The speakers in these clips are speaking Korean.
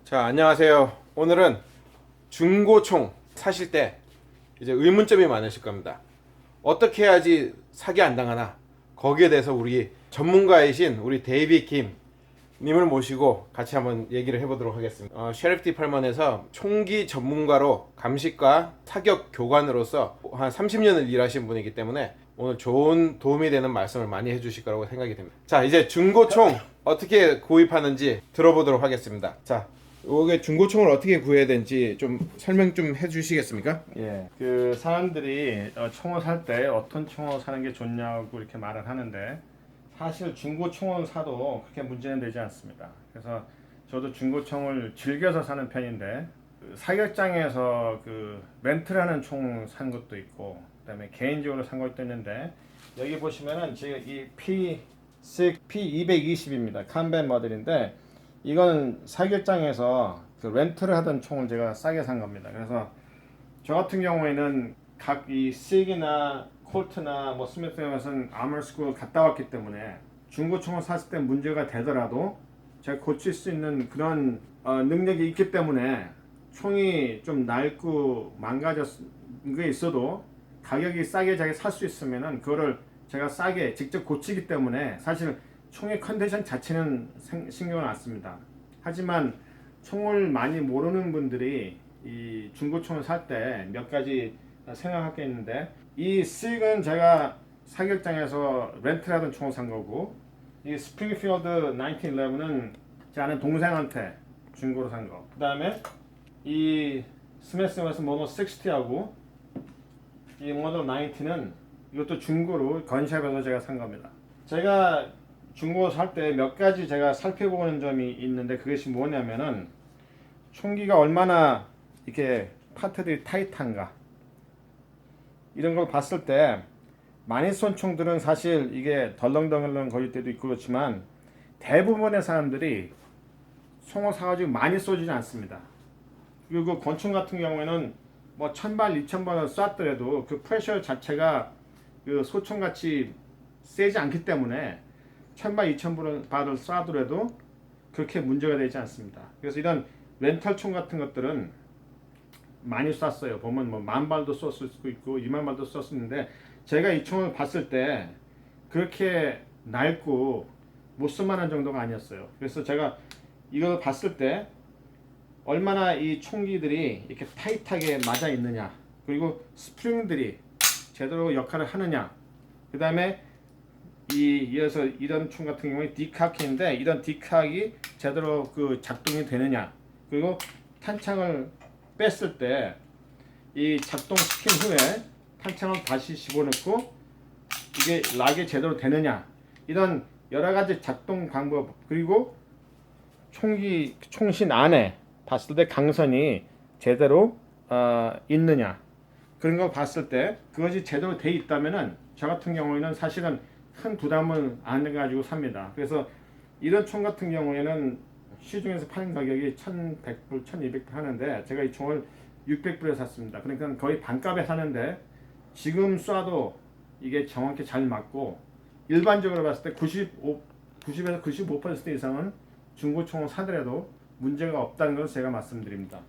자, 안녕하세요. 오늘은 중고총 사실 때 이제 의문점이 많으실 겁니다. 어떻게 해야지 사기 안 당하나? 거기에 대해서 우리 전문가이신 우리 데이비 김 님을 모시고 같이 한번 얘기를 해보도록 하겠습니다. 셰리프 디팔먼에서 총기 전문가로 감식과 타격 교관으로서 한 30년을 일하신 분이기 때문에 오늘 좋은 도움이 되는 말씀을 많이 해주실 거라고 생각이 됩니다. 자, 이제 중고총 어떻게 구입하는지 들어보도록 하겠습니다. 자, 이게 중고총을 어떻게 구해야 되는지 좀 설명 좀 해주시겠습니까? 예, 그 사람들이 총을 살 때 어떤 총을 사는 게 좋냐고 이렇게 말을 하는데 사실 중고 총을 사도 그렇게 문제는 되지 않습니다. 그래서 저도 중고총을 즐겨서 사는 편인데 그 사격장에서 그 렌트라는 총 산 것도 있고 그다음에 개인적으로 산 것도 있는데 여기 보시면은 지금 이 P220입니다. 컴뱃 모델인데 이건 사격장에서 그 렌트를 하던 총을 제가 싸게 산 겁니다. 그래서 저 같은 경우에는 각 이 식이나 콜트나 뭐 스미스에서는 아머 스쿨 갔다 왔기 때문에 중고총을 샀을 때 문제가 되더라도 제가 고칠 수 있는 그런 능력이 있기 때문에 총이 좀 낡고 망가졌는 게 있어도 가격이 싸게 제가 살 수 있으면은 그거를 제가 싸게 직접 고치기 때문에 사실 총의 컨디션 자체는 신경을 안 씁니다. 하지만 총을 많이 모르는 분들이 이 중고총을 살 때 몇 가지 생각할 게 있는데 이 SIG은 제가 사격장에서 렌트하던 총을 산 거고 이 스프링필드 1911은 제 아는 동생한테 중고로 산 거. 그 다음에 이 스미스에서 모노 60하고 이 모노 90는 이것도 중고로 건샵에서 제가 산 겁니다. 제가 중고 살 때 몇 가지 제가 살펴보는 점이 있는데 그것이 뭐냐면은 총기가 얼마나 이렇게 파트들이 타이트한가 이런 걸 봤을 때 많이 쏜 총들은 사실 이게 덜렁덜렁 거릴 때도 있고 그렇지만 대부분의 사람들이 총을 사가지고 많이 쏘지는 않습니다. 그리고 권총 같은 경우에는 뭐 1000발, 2000발을 쐈더라도 그 프레셔 자체가 그 소총같이 세지 않기 때문에 1000발, 2000발을 쏴더라도 그렇게 문제가 되지 않습니다. 그래서 이런 렌탈총 같은 것들은 많이 쐈어요. 보면 뭐 10,000발도 쐈을 수도 있고 20,000발도 쐈었는데 제가 이 총을 봤을 때 그렇게 낡고 못 쓸만한 정도가 아니었어요. 그래서 제가 이걸 봤을 때 얼마나 이 총기들이 이렇게 타이트하게 맞아 있느냐, 그리고 스프링들이 제대로 역할을 하느냐, 그 다음에 이어서 이런 총 같은 경우에 디카키인데 이런 디카기 제대로 그 작동이 되느냐, 그리고 탄창을 뺐을 때 이 작동시킨 후에 탄창을 다시 집어넣고 이게 락이 제대로 되느냐, 이런 여러 가지 작동 방법, 그리고 총신 안에 봤을 때 강선이 제대로 있느냐, 그런 거 봤을 때 그것이 제대로 돼 있다면은 저 같은 경우에는 사실은 큰 부담을 안 가지고 삽니다. 그래서 이런 총 같은 경우에는 시중에서 파는 가격이 1,100불, 1,200불 하는데 제가 이 총을 600불에 샀습니다. 그러니까 거의 반값에 사는데 지금 쏴도 이게 정확히 잘 맞고 일반적으로 봤을 때 90에서 95% 이상은 중고총을 사더라도 문제가 없다는 것을 제가 말씀드립니다.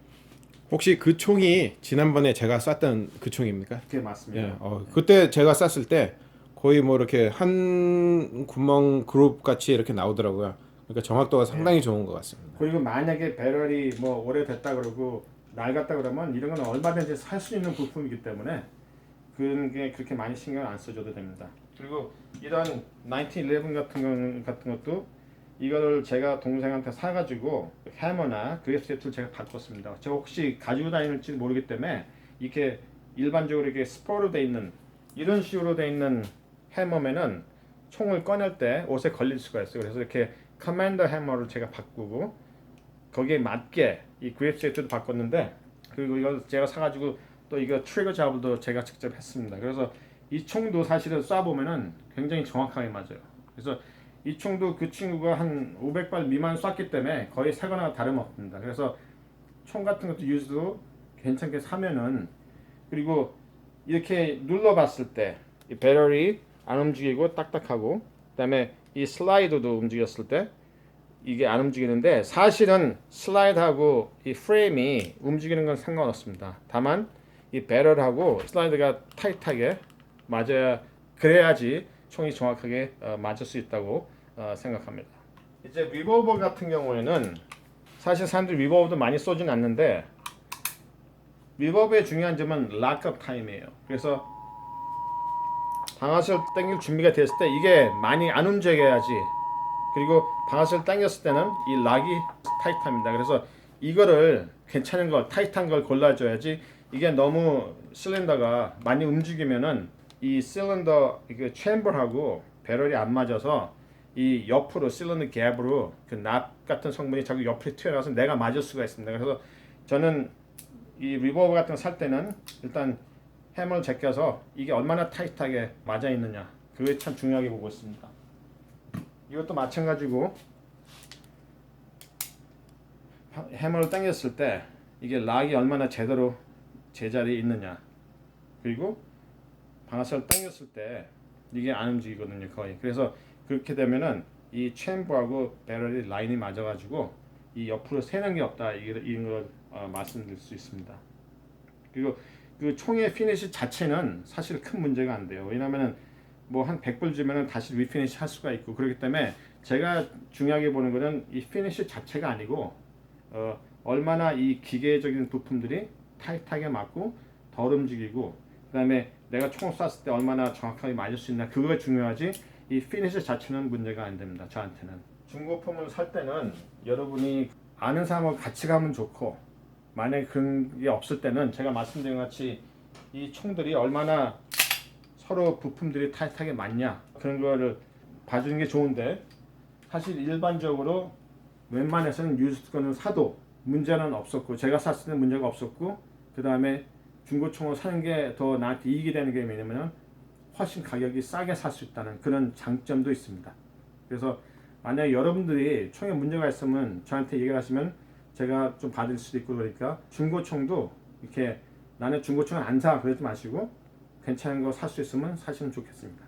혹시 그 총이 지난번에 제가 쐈던 그 총입니까? 그게 맞습니다. 예, 그때 제가 쐈을 때 거의 뭐 이렇게 한 구멍 그룹 같이 이렇게 나오더라고요. 그러니까 정확도가 상당히 좋은 것 같습니다. 그리고 만약에 배럴이 뭐 오래됐다 그러고 낡았다 그러면 이런 건 얼마든지 살 수 있는 부품이기 때문에 그런 게 그렇게 많이 신경 안 써줘도 됩니다. 그리고 이런 1911 같은 것도 이거를 제가 동생한테 사가지고 해머나 그래프 세트를 제가 바꿨습니다. 저 혹시 가지고 다니는지 모르기 때문에 이렇게 일반적으로 이렇게 스포로 돼 있는 이런 식으로 돼 있는 해머면은 총을 꺼낼 때 옷에 걸릴 수가 있어요. 그래서 이렇게 커맨더 해머를 제가 바꾸고 거기에 맞게 이 그래프 세트도 바꿨는데, 그리고 이걸 제가 사가지고 또 이거 트리거 잡을도 제가 직접 했습니다. 그래서 이 총도 사실은 쏴보면은 굉장히 정확하게 맞아요. 그래서 이 총도 그 친구가 한 500발 미만 쐈기 때문에 거의 새거나 다름없습니다. 그래서 총 같은 것도 유즈도 괜찮게 사면은, 그리고 이렇게 눌러봤을 때 이 배럴이 안 움직이고 딱딱하고, 그다음에 이 슬라이더도 움직였을 때 이게 안 움직이는데 사실은 슬라이드하고 이 프레임이 움직이는 건 상관없습니다. 다만 이 배럴하고 슬라이드가 타이트하게 맞아야 그래야지 총이 정확하게 맞을 수 있다고 생각합니다. 이제 리볼버 같은 경우에는 사실 사람들이 리볼버도 많이 쏘진 않는데 리볼버의 중요한 점은 락업 타임이에요. 그래서 방아쇠를 당길 준비가 됐을 때 이게 많이 안 움직여야지. 그리고 방아쇠를 당겼을 때는 이 락이 타이트합니다. 그래서 이거를 괜찮은 걸 타이트한 걸 골라줘야지. 이게 너무 실린더가 많이 움직이면은 이 실린더 이게 챔버하고 배럴이 안 맞아서 이 옆으로 실린더 갭으로 그 납 같은 성분이 자꾸 옆으로 튀어나와서 내가 맞을 수가 있습니다. 그래서 저는 이 리볼버 같은 거 살 때는 일단 해머를 제껴서 이게 얼마나 타이트하게 맞아 있느냐 그게 참 중요하게 보고 있습니다. 이것도 마찬가지고 해머를 당겼을 때 이게 락이 얼마나 제대로 제자리에 있느냐 그리고 방아쇠를 당겼을 때 이게 안 움직이거든요 거의. 그래서 그렇게 되면은 이 챔버하고 배럴이 라인이 맞아가지고 이 옆으로 새는 게 없다 이런 걸 말씀드릴 수 있습니다. 그리고 그 총의 피니시 자체는 사실 큰 문제가 안 돼요. 왜냐면은 뭐 한 100불 주면은 다시 리피니시 할 수가 있고 그렇기 때문에 제가 중요하게 보는 거는 이 피니시 자체가 아니고 얼마나 이 기계적인 부품들이 타이트하게 맞고 덜 움직이고 그다음에 내가 총을 쐈을 때 얼마나 정확하게 맞을 수 있나 그거가 중요하지 이 피니시 자체는 문제가 안 됩니다. 저한테는. 중고품을 살 때는 여러분이 아는 사람하고 같이 가면 좋고 만약에 그런 게 없을 때는 제가 말씀드린 것 같이 이 총들이 얼마나 서로 부품들이 타이트하게 맞냐 그런 거를 봐주는 게 좋은데 사실 일반적으로 웬만해서는 유스트 거는 사도 문제는 없었고 제가 샀을 때는 문제가 없었고 그 다음에 중고총을 사는 게 더 나한테 이익이 되는 게 뭐냐면 훨씬 가격이 싸게 살 수 있다는 그런 장점도 있습니다. 그래서 만약에 여러분들이 총에 문제가 있으면 저한테 얘기를 하시면 제가 좀 받을 수도 있고 그러니까 중고총도 이렇게 나는 중고총은 안 사 그러지 마시고 괜찮은 거 살 수 있으면 사시면 좋겠습니다.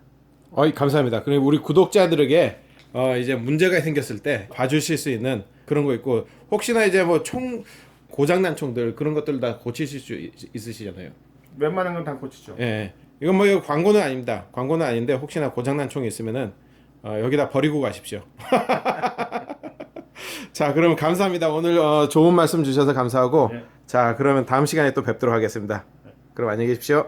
감사합니다. 그리고 우리 구독자들에게 이제 문제가 생겼을 때 봐주실 수 있는 그런 거 있고 혹시나 이제 뭐 총 고장난 총들 그런 것들 다 고치실 수 있으시잖아요. 웬만한 건 다 고치죠. 예. 이건 뭐 이거 광고는 아닙니다. 광고는 아닌데 혹시나 고장난 총이 있으면은 여기다 버리고 가십시오. 자, 그럼 감사합니다. 오늘 좋은 말씀 주셔서 감사하고 네. 자, 그러면 다음 시간에 또 뵙도록 하겠습니다. 그럼 안녕히 계십시오.